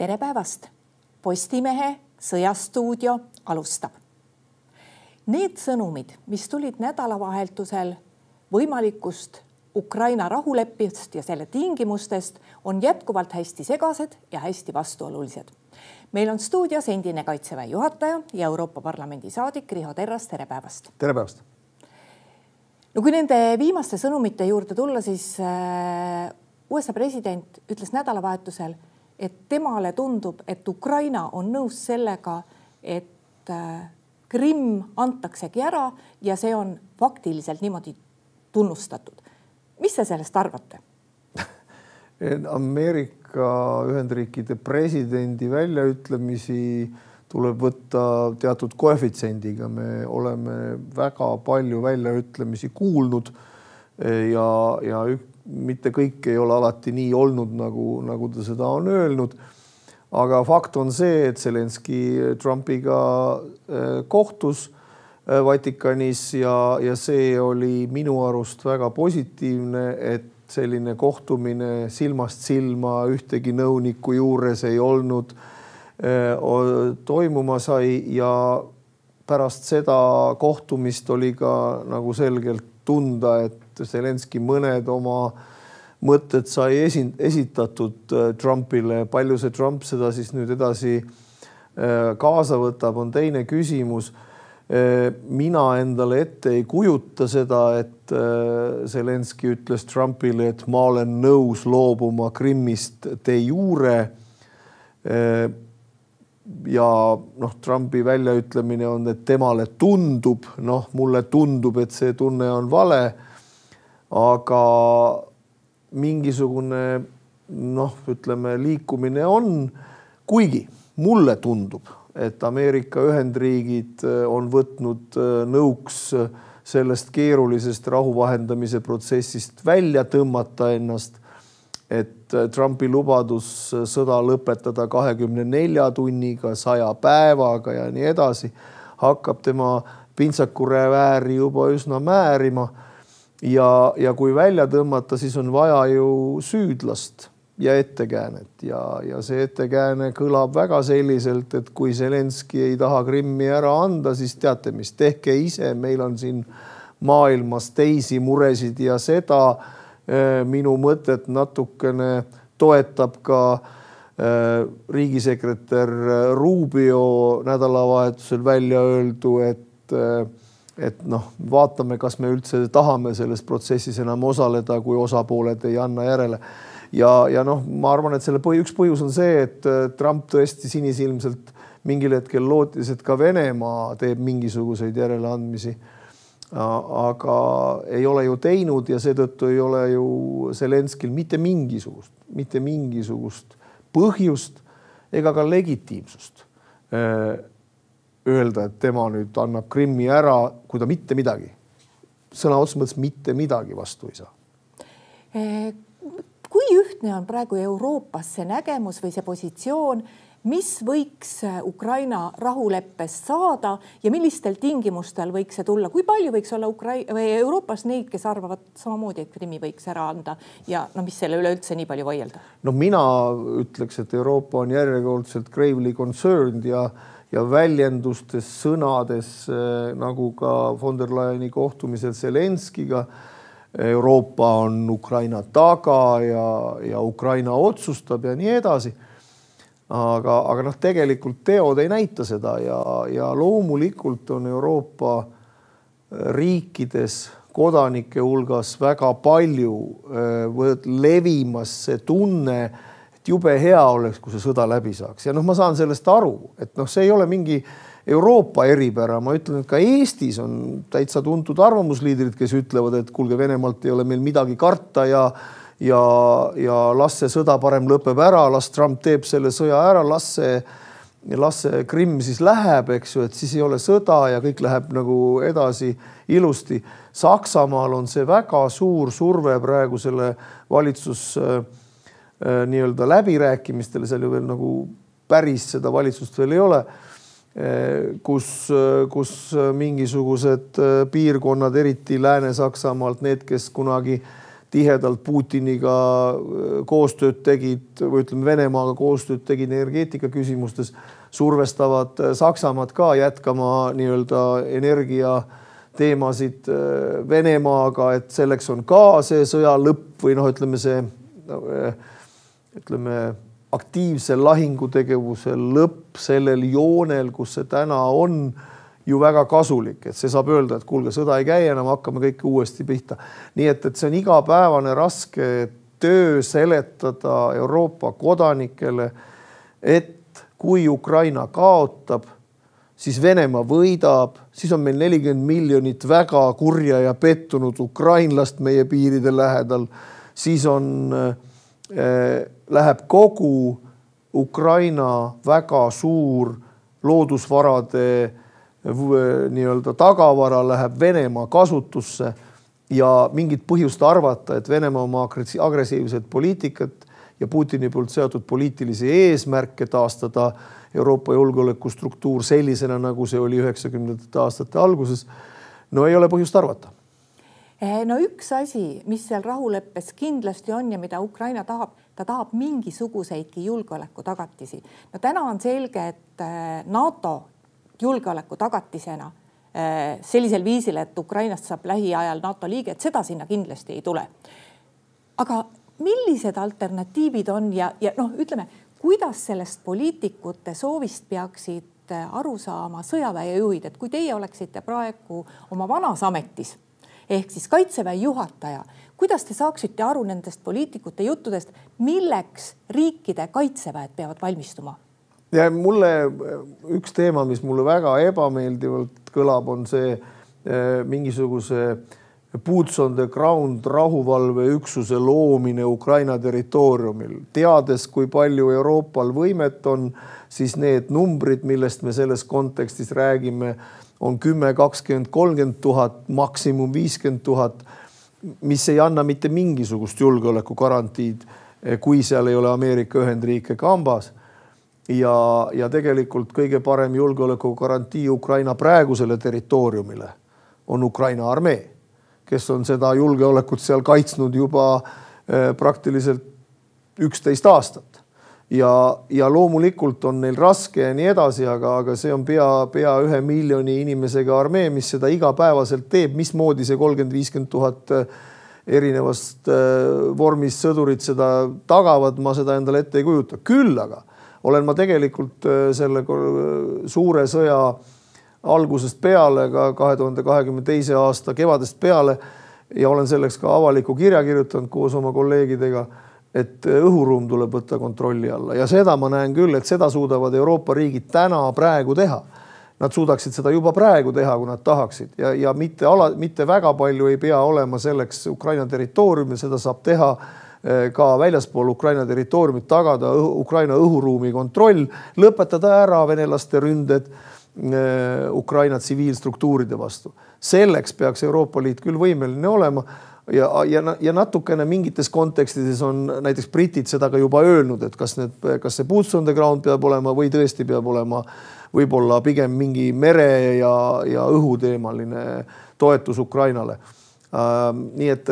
Tere päevast! Postimehe sõjastuudio alustab. Need sõnumid, mis tulid nädalavahetusel võimalikust Ukraina rahuleppist ja selle tingimustest, on jätkuvalt hästi segased ja hästi vastuolulised. Meil on stuudios endine Kaitseväe juhataja ja Euroopa Parlamendi saadik Riho Terras. Tere päevast! Tere päevast! No kui nende viimaste sõnumite juurde tulla, siis USA president ütles nädalavahetusel, et temale tundub, et Ukraina on nõus sellega, et Krimm antaksegi ära ja see on faktiliselt niimoodi tunnustatud. Mis te sellest arvate? Ameerika Ühendriikide presidendi väljaütlemisi tuleb võtta teatud koefitsiendiga. Me oleme väga palju väljaütlemisi kuulnud ja mitte kõik ei ole alati nii olnud, nagu ta seda on öelnud. Aga fakt on see, et Zelenski Trumpiga kohtus Vatikanis ja see oli minu arust väga positiivne, et selline kohtumine silmast silma ühtegi nõuniku juures ei olnud toimuma sai ja pärast seda kohtumist oli ka nagu selgelt tunda, et Zelenski mõned oma mõtted sai esitatud Trumpile. Palju see Trump seda siis nüüd edasi kaasa võtab, on teine küsimus. Mina endale ette ei kujuta seda, et Zelenski ütles Trumpile, et ma olen nõus loobuma Krimmist de jure. Ja Trumpi väljaütlemine on, et temale tundub, mulle tundub, et see tunne on vale, aga mingisugune liikumine on, kuigi mulle tundub, et Ameerika Ühendriigid on võtnud nõuks sellest keerulisest rahuvahendamise protsessist välja tõmmata ennast, et Trumpi lubadus sõda lõpetada 24 tunniga, 100 päevaga ja nii edasi, hakkab tema pintsakurevääri juba üsna määrima. Ja kui välja tõmmata, siis on vaja ju süüdlast ja ettekäänet. Ja see ettekääne kõlab väga selliselt, et kui Zelenski ei taha Krimmi ära anda, siis teate mis, tehke ise, meil on siin maailmas teisi muresid ja seda minu mõtet natukene toetab ka riigisekretär Rubio nädalavahetusel välja öeldu, et vaatame, kas me üldse tahame selles protsessis enam osaleda, kui osapooled ei anna järele. Ja ma arvan, et selle üks põhjus on see, et Trump tõesti sinisilmselt mingil hetkel lootis, et ka Venemaa teeb mingisuguseid järeleandmisi. Aga ei ole ju teinud ja seetõttu ei ole ju Zelenskil mitte mingisugust põhjust ega ka legitiimsust öelda, et tema nüüd annab Krimmi ära, kui ta mitte midagi, sõna otseses mõttes mitte midagi vastu ei saa. Kui ühtne on praegu Euroopas see nägemus või see positsioon, mis võiks Ukraina rahuleppest saada ja millistel tingimustel võiks see tulla? Kui palju võiks olla Euroopas neid, kes arvavad samamoodi, et Krimmi võiks ära anda ja mis selle üle üldse nii palju vaielda? Mina ütleks, et Euroopa on järjekordselt gravely concerned ja väljendustes, sõnades, nagu ka von der Leyeni kohtumisel Zelenskiga, Euroopa on Ukraina taga ja Ukraina otsustab ja nii edasi. Aga tegelikult teod ei näita seda ja loomulikult on Euroopa riikides kodanike hulgas väga palju levimas see tunne, et jube hea oleks, kui see sõda läbi saaks. Ja ma saan sellest aru, et see ei ole mingi Euroopa eripära. Ma ütlen, et ka Eestis on täitsa tuntud arvamusliidrid, kes ütlevad, et kuulge, Venemaalt ei ole meil midagi karta ja las see sõda parem lõpeb ära, las Trump teeb selle sõja ära, las see Krimm siis läheb, eks ju, et siis ei ole sõda ja kõik läheb nagu edasi ilusti. Saksamaal on see väga suur surve praegu selle valitsus nii-öelda läbirääkimistele, seal ju veel nagu päris seda valitsust veel ei ole, kus mingisugused piirkonnad, eriti Lääne-Saksamaalt, need, kes kunagi tihedalt Putiniga koostööd tegid või ütleme Venemaaga koostööd tegid energeetika küsimustes, survestavad Saksamaad ka jätkama nii-öelda energia teemasid Venemaaga, et selleks on ka see sõja lõpp või ütleme aktiivse lahingutegevuse lõpp sellel joonel, kus see täna on ju väga kasulik, et see saab öelda, et kuulge, sõda ei käi enam, hakkame kõike uuesti pihta. Nii et see on igapäevane raske töö seletada Euroopa kodanikele, et kui Ukraina kaotab, siis Venemaa võidab, siis on meil 40 miljonit väga kurja ja pettunud ukrainlast meie piiride lähedal, siis läheb kogu Ukraina väga suur loodusvarade nii-öelda tagavara läheb Venemaa kasutusse ja mingit põhjust arvata, et Venemaa oma agressiivset poliitikat ja Putini poolt seatud poliitilisi eesmärke taastada Euroopa julgeolekustruktuur sellisena, nagu see oli 90. aastate alguses, no ei ole põhjust arvata. No üks asi, mis seal rahuleppes kindlasti on ja mida Ukraina tahab, ta tahab mingisuguseidki julgeoleku tagatisi. No täna on selge, et NATO julgeoleku tagatisena sellisel viisil, et Ukrainast saab lähiajal NATO liige, et seda sinna kindlasti ei tule. Aga millised alternatiivid on ja ütleme, kuidas sellest poliitikute soovist peaksid aru saama sõjaväejuhid, et kui teie oleksite praegu oma vanas ametis, ehk siis kaitseväe juhataja, kuidas te saaksite aru nendest poliitikute juttudest, milleks riikide kaitseväed peavad valmistuma? Ja mulle üks teema, mis mulle väga ebameeldivalt kõlab, on see mingisuguse boots on the ground rahuvalveüksuse loomine Ukraina territooriumil. Teades, kui palju Euroopal võimet on, siis need numbrid, millest me selles kontekstis räägime, on 10, 20, 30 000, maksimum 50 000, mis ei anna mitte mingisugust julgeoleku garantiid, kui seal ei ole Ameerika Ühendriike kambas. Ja tegelikult kõige parem julgeoleku garantii Ukraina praegusele territooriumile on Ukraina armee, kes on seda julgeolekut seal kaitsnud juba praktiliselt 11 aastat. Ja loomulikult on neil raske ja nii edasi, aga see on pea 1 miljoni inimesega armee, mis seda igapäevaselt teeb. Mismoodi see 30-50 000 erinevast vormis sõdurit seda tagavad, ma seda endale ette ei kujuta. Küll aga olen ma tegelikult selle suure sõja algusest peale, ka 2022. aasta kevadest peale ja olen selleks ka avaliku kirja kirjutanud koos oma kolleegidega, et õhuruum tuleb võtta kontrolli alla. Ja seda ma näen küll, et seda suudavad Euroopa riigid täna praegu teha. Nad suudaksid seda juba praegu teha, kui nad tahaksid. Ja mitte väga palju ei pea olema selleks Ukraina territooriumil, seda saab teha ka väljaspool Ukraina territooriumit, tagada Ukraina õhuruumi kontroll, lõpetada ära venelaste ründed Ukraina tsiviilstruktuuride vastu. Selleks peaks Euroopa Liit küll võimeline olema ja natukene mingites kontekstides on näiteks britid seda ka juba öelnud, et kas see boots on the ground peab olema või tõesti peab olema võib-olla pigem mingi mere ja õhuteemaline toetus Ukrainale. Nii et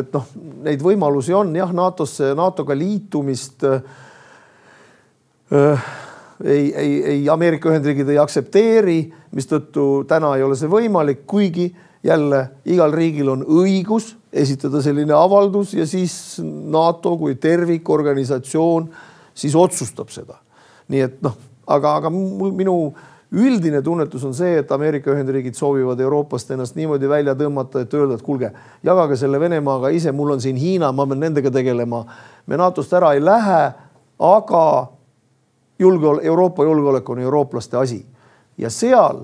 neid võimalusi on jah, NATO-ga liitumist ei Ameerika Ühendriigid ei aksepteeri, mistõttu täna ei ole see võimalik, kuigi jälle igal riigil on õigus esitada selline avaldus ja siis NATO kui tervikorganisatsioon siis otsustab seda. Nii et aga minu üldine tunnetus on see, et Ameerika Ühendriigid soovivad Euroopast ennast niimoodi välja tõmmata, et öelda, et kuulge, jagage selle Venemaaga ise, mul on siin Hiina, ma pean nendega tegelema. Me NATO-st ära ei lähe, aga Euroopa julgeolek on eurooplaste asi. Ja seal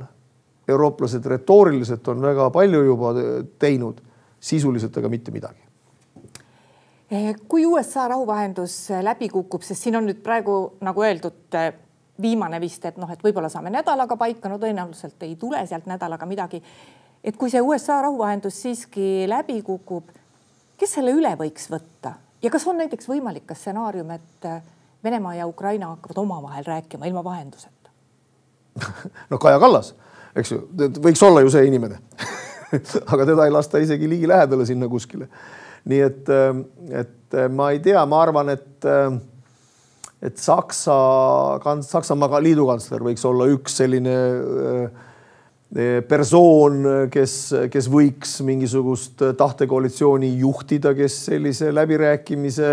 eurooplased retooriliselt on väga palju juba teinud, sisuliselt aga mitte midagi. Kui USA rahuvahendus läbi kukub, sest siin on nüüd praegu, nagu öeldud, viimane vist, et võib-olla saame nädalaga paika, no tõenäoliselt ei tule sealt nädalaga midagi. Et kui see USA rahuvahendus siiski läbi kukub, kes selle üle võiks võtta? Ja kas on näiteks võimalik ka stsenaarium, et Venemaa ja Ukraina hakkavad omavahel rääkima ilma vahenduseta? No Kaja Kallas, eks ju, võiks olla ju see inimene. Aga teda ei lasta isegi ligi lähedale sinna kuskile. nii et ma ei tea, ma arvan, et Saksamaa liidukantsler võiks olla üks selline persoon, kes võiks mingisugust tahtekoalitsiooni juhtida, kes sellise läbirääkimise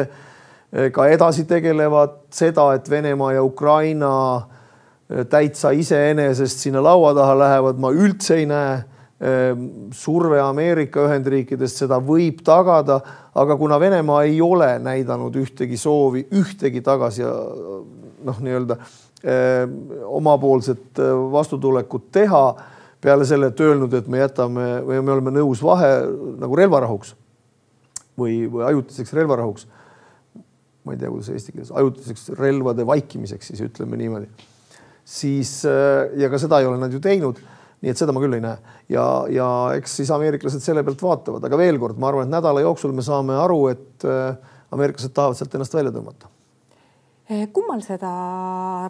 ka edasi tegelevad. Seda, et Venemaa ja Ukraina täitsa iseenesest sinna laua taha lähevad, ma üldse ei näe. Surve Ameerika Ühendriikidest seda võib tagada, aga kuna Venemaa ei ole näidanud ühtegi soovi, ühtegi tagasi nii-öelda omapoolset vastutulekut teha, peale selle, et öelnud, et me oleme nõus nagu relvarahuks või ajutiseks relvarahuks. Ma ei tea, kuidas eesti keeles, ajutiseks relvade vaikimiseks, siis ütleme niimoodi. Siis, ja ka seda ei ole nad ju teinud, nii et seda ma küll ei näe. Ja eks siis ameeriklased selle pealt vaatavad. Aga veel kord, ma arvan, et nädala jooksul me saame aru, et ameeriklased tahavad sealt ennast välja tõmmata. Kummal seda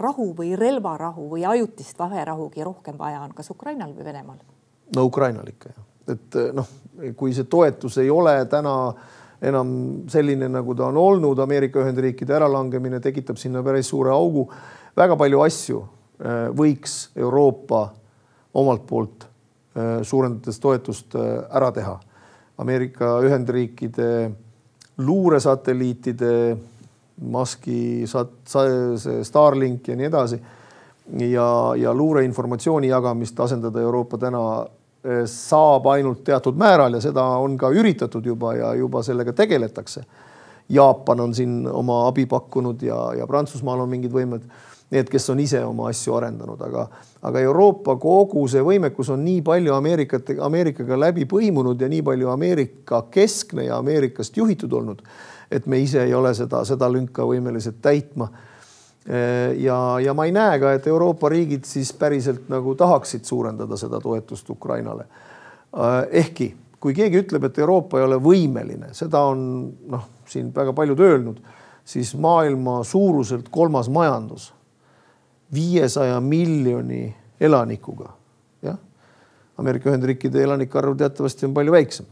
rahu või relvarahu või ajutist vaherahugi rohkem vaja on, kas Ukrainal või Venemaal? No Ukrainal ikka. Et kui see toetus ei ole täna enam selline, nagu ta on olnud, Ameerika Ühendriikide äralangemine tekitab sinna päris suure augu. Väga palju asju võiks Euroopa omalt poolt suurendades toetust ära teha. Ameerika Ühendriikide luuresatelliitide, Muski, Starlink ja nii edasi ja luureinformatsiooni jagamist asendada Euroopa täna saab ainult teatud määral ja seda on ka üritatud juba ja juba sellega tegeletakse. Jaapan on siin oma abi pakkunud ja Prantsusmaal on mingid võimed, need, kes on ise oma asju arendanud, aga Euroopa kogu see võimekus on nii palju Ameerikaga läbi põimunud ja nii palju Ameerika keskne ja Ameerikast juhitud olnud, et me ise ei ole seda lünka võimelised täitma. Ja ma ei näe ka, et Euroopa riigid siis päriselt nagu tahaksid suurendada seda toetust Ukrainale. Ehkki, kui keegi ütleb, et Euroopa ei ole võimeline, seda on siin väga paljud öelnud, siis maailma suuruselt 3. majandus 500 miljoni elanikuga. Ja? Ameerika Ühendriikide elanikarv teatavasti on palju väiksem.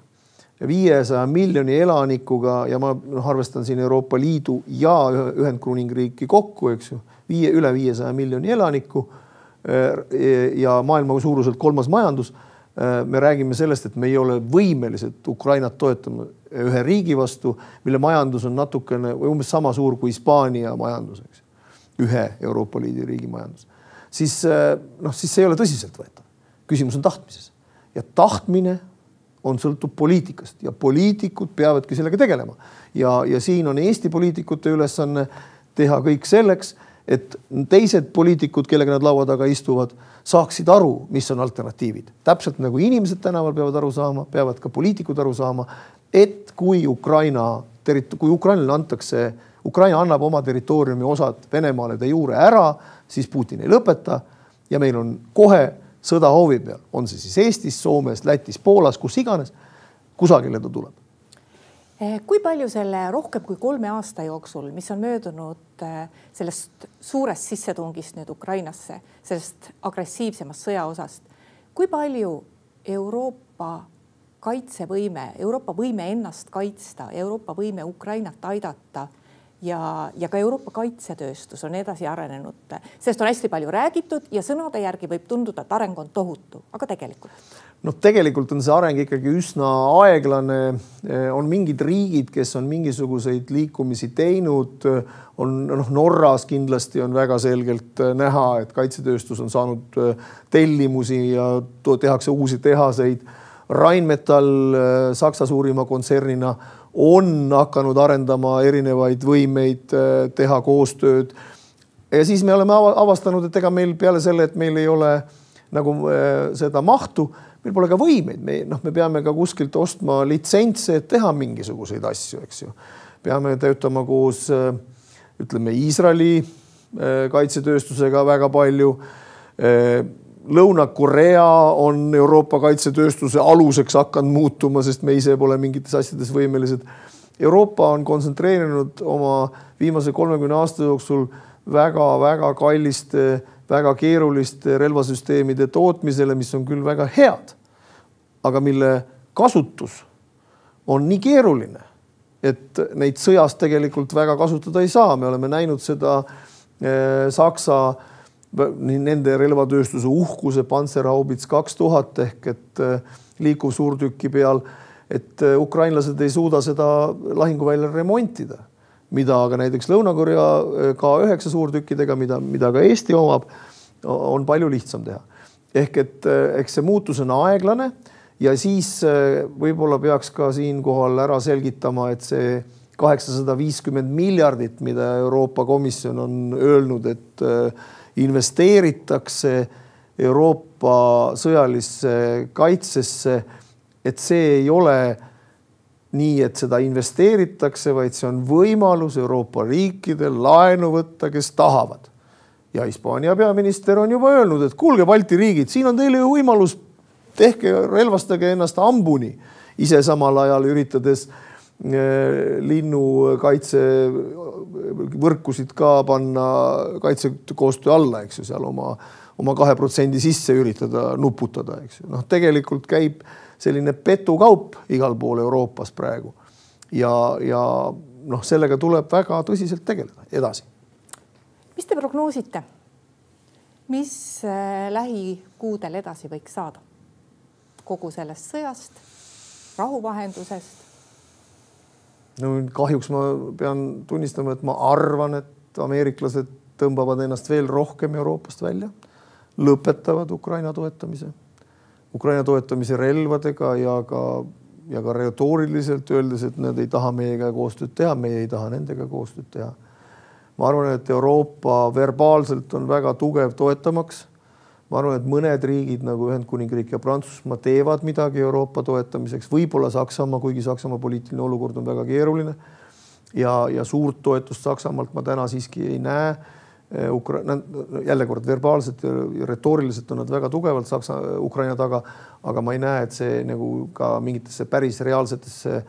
Ja 500 miljoni elanikuga ja ma arvestan siin Euroopa Liidu ja Ühendkuningriiki kokku, eks ju, üle 500 miljoni elaniku ja maailma suuruselt 3. majandus. Me räägime sellest, et me ei ole võimelised Ukrainat toetama ühe riigi vastu, mille majandus on natukene või umbes sama suur kui Hispaania majandus, eks. Ühe Euroopa Liidu riigi majandus. Siis see ei ole tõsiselt võetav. Küsimus on tahtmises. Ja tahtmine sõltub poliitikast ja poliitikud peavadki sellega tegelema. Ja siin on Eesti poliitikute ülesanne teha kõik selleks, et teised poliitikud, kellega nad laua taga istuvad, saaksid aru, mis on alternatiivid. Täpselt nagu inimesed tänaval peavad aru saama, peavad ka poliitikud aru saama, et kui Ukrainale antakse, Ukraina annab oma territooriumi osad Venemaale de jure ära, siis Putin ei lõpeta ja meil on kohe sõda hoovi peal. On see siis Eestis, Soomes, Lätis, Poolas, kus iganes, kusagile ta tuleb. Kui palju selle rohkem kui 3 aasta jooksul, mis on möödunud sellest suurest sissetungist nüüd Ukrainasse, sellest agressiivsemast sõjaosast, kui palju Euroopa kaitsevõime, Euroopa võime ennast kaitsta, Euroopa võime Ukrainat aidata ja ka Euroopa kaitsetööstus on edasi arenenud. Sellest on hästi palju räägitud ja sõnade järgi võib tunduda, et areng on tohutu, aga tegelikult? Tegelikult on see areng ikkagi üsna aeglane. On mingid riigid, kes on mingisuguseid liikumisi teinud. Norras kindlasti on väga selgelt näha, et kaitsetööstus on saanud tellimusi ja tehakse uusi tehaseid. Rheinmetall Saksa suurima kontsernina on hakanud arendama erinevaid võimeid, teha koostööd. Ja siis me oleme avastanud, et ega meil peale selle, et meil ei ole nagu seda mahtu, meil pole ka võimeid. Me peame ka kuskilt ostma litsentse, et teha mingisuguseid asju, eks ju. Peame töötama koos, ütleme, Iisraeli kaitsetööstusega väga palju. Lõuna-Korea on Euroopa kaitsetööstuse aluseks hakanud muutuma, sest me ise pole mingites asjades võimelised. Euroopa on kontsentreerinud oma viimase 30 aasta jooksul väga kalliste, väga keeruliste relvasüsteemide tootmisele, mis on küll väga head, aga mille kasutus on nii keeruline et neid sõjas tegelikult väga kasutada ei saa. Me oleme näinud seda Saksa nende relvatööstuse uhkuse Panzerhaubits 2000 ehk et liikuv suurtüki peal, et ukrainlased ei suuda seda lahinguväljal remontida, mida aga näiteks Lõuna-Korea K9 suurtükkidega, mida ka Eesti omab, on palju lihtsam teha. Ehk et eks see muutus on aeglane ja siis võib-olla peaks ka siinkohal ära selgitama, et see 850 miljardit, mida Euroopa Komisjon on öelnud, et investeeritakse Euroopa sõjalisse kaitsesse, et see ei ole nii, et seda investeeritakse, vaid see on võimalus Euroopa riikidel laenu võtta, kes tahavad. Ja Hispaania peaminister on juba öelnud, et kuulge Balti riigid, siin on teile ju võimalus, tehke, relvastage ennast hambuni, ise samal ajal üritades linnukaitse võrkusid ka panna kaitsekoostöö alla, eks ju, seal oma 2% sisse üritada nuputada, eks ju. Tegelikult käib selline petukaup igal pool Euroopas praegu ja sellega tuleb väga tõsiselt tegeleda edasi. Mis te prognoosite? Mis lähikuudel edasi võiks saada? Kogu sellest sõjast, rahuvahendusest? Kahjuks ma pean tunnistama, et ma arvan, et ameeriklased tõmbavad ennast veel rohkem Euroopast välja, lõpetavad Ukraina toetamise relvadega ja ka retooriliselt öeldes, et nad ei taha meiega koostööd teha, meie ei taha nendega koostööd teha. Ma arvan, et Euroopa verbaalselt on väga tugev toetamaks. Ma arvan, et mõned riigid nagu Ühendkuningriik ja Prantsusmaa teevad midagi Euroopa toetamiseks, võib-olla Saksamaa, kuigi Saksamaa poliitiline olukord on väga keeruline ja suurt toetust Saksamaalt ma täna siiski ei näe. Jälle kord verbaalselt ja retooriliselt on nad väga tugevalt Ukraina taga, aga ma ei näe, et see nagu ka mingitesse päris reaalsetesse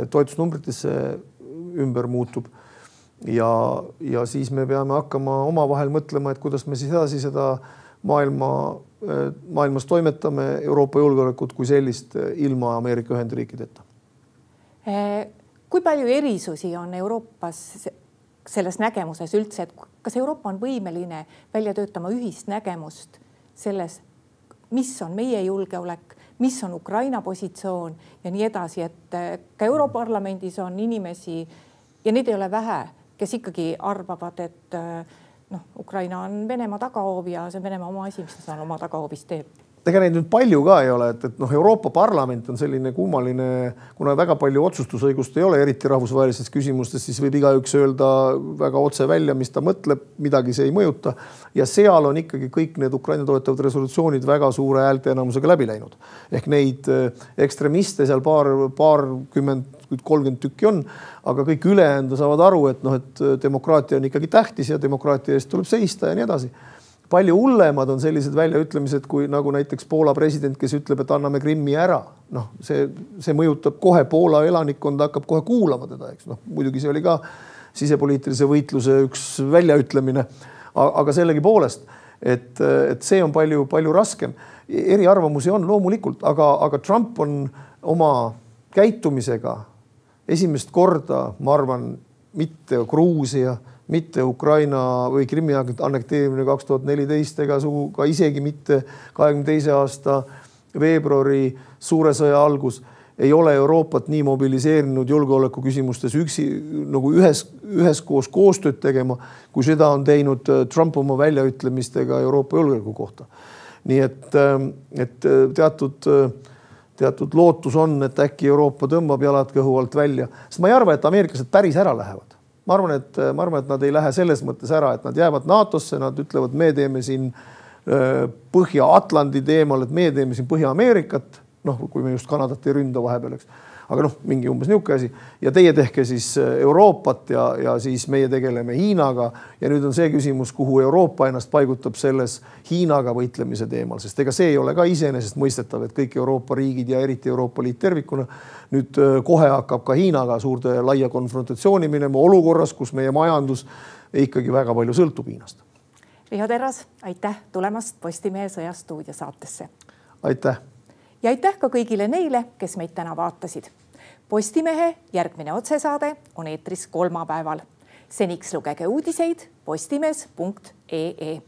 toetusnumbritesse ümber muutub. Ja siis me peame hakkama omavahel mõtlema, et kuidas me siis edasi seda maailmas toimetame Euroopa julgeolekut kui sellist ilma Ameerika Ühendriikideta. Kui palju erisusi on Euroopas selles nägemuses üldse, et kas Euroopa on võimeline välja töötama ühist nägemust selles, mis on meie julgeolek, mis on Ukraina positsioon ja nii edasi, et ka Europarlamendis on inimesi ja neid ei ole vähe, kes ikkagi arvavad, et Ukraina on Venemaa tagahoov ja see on Venemaa oma asi, mis ta oma tagahoovis teeb. Ega neid nüüd palju ka ei ole, et Euroopa Parlament on selline kummaline, kuna väga palju otsustusõigust ei ole, eriti rahvusvahelistes küsimustes, siis võib igaüks öelda väga otse välja, mis ta mõtleb, midagi see ei mõjuta. Ja seal on ikkagi kõik need Ukraina toetavad resolutsioonid väga suure häälteenamusega läbi läinud. Ehk neid ekstremiste seal paarkümmend, 30 tükki on, aga kõik ülejäänud saavad aru, et demokraatia on ikkagi tähtis ja demokraatia eest tuleb seista ja nii edasi. Palju hullemad on sellised väljaütlemised, kui nagu näiteks Poola president, kes ütleb, et anname Krimmi ära. See mõjutab kohe Poola elanikkonda, hakkab kohe kuulama teda. Muidugi see oli ka sisepoliitilise võitluse üks väljaütlemine, aga sellegi poolest, et see on palju raskem. Eriarvamusi on loomulikult, aga Trump on oma käitumisega esimest korda, ma arvan, mitte Gruusia, mitte Ukraina või Krimmi annekteerimine 2014 ega ka isegi mitte 22. aasta veebruari suure sõja algus ei ole Euroopat nii mobiliseerinud julgeoleku küsimustes nagu üheskoos koostööd tegema, kui seda on teinud Trump oma väljaütlemistega Euroopa julgeoleku kohta. Nii et teatud lootus on, et äkki Euroopa tõmbab jalad kõhu alt välja, sest ma ei arva, et ameeriklased päris ära lähevad. Ma arvan, et nad ei lähe selles mõttes ära, et nad jäävad NATO-sse, nad ütlevad, me teeme siin Põhja-Atlandi teemal, et me teeme siin Põhja-Ameerikat, kui me just Kanadat ei ründa vahepeal, aga mingi umbes niuke asi. Ja teie tehke siis Euroopat ja siis meie tegeleme Hiinaga. Ja nüüd on see küsimus, kuhu Euroopa ennast paigutab selles Hiinaga võitlemise teemal, sest ega see ei ole ka iseenesest mõistetav, et kõik Euroopa riigid ja eriti Euroopa Liit tervikuna nüüd kohe hakkab ka Hiinaga suurde laia konfrontatsiooni minema olukorras, kus meie majandus ikkagi väga palju sõltub Hiinast. Riho Terras, aitäh tulemast Postimehe Sõjastuudio saatesse. Aitäh. Ja aitäh ka kõigile neile, kes meid täna vaatasid. Postimehe järgmine otsesaade on eetris kolmapäeval. Seniks lugege uudiseid postimees.ee.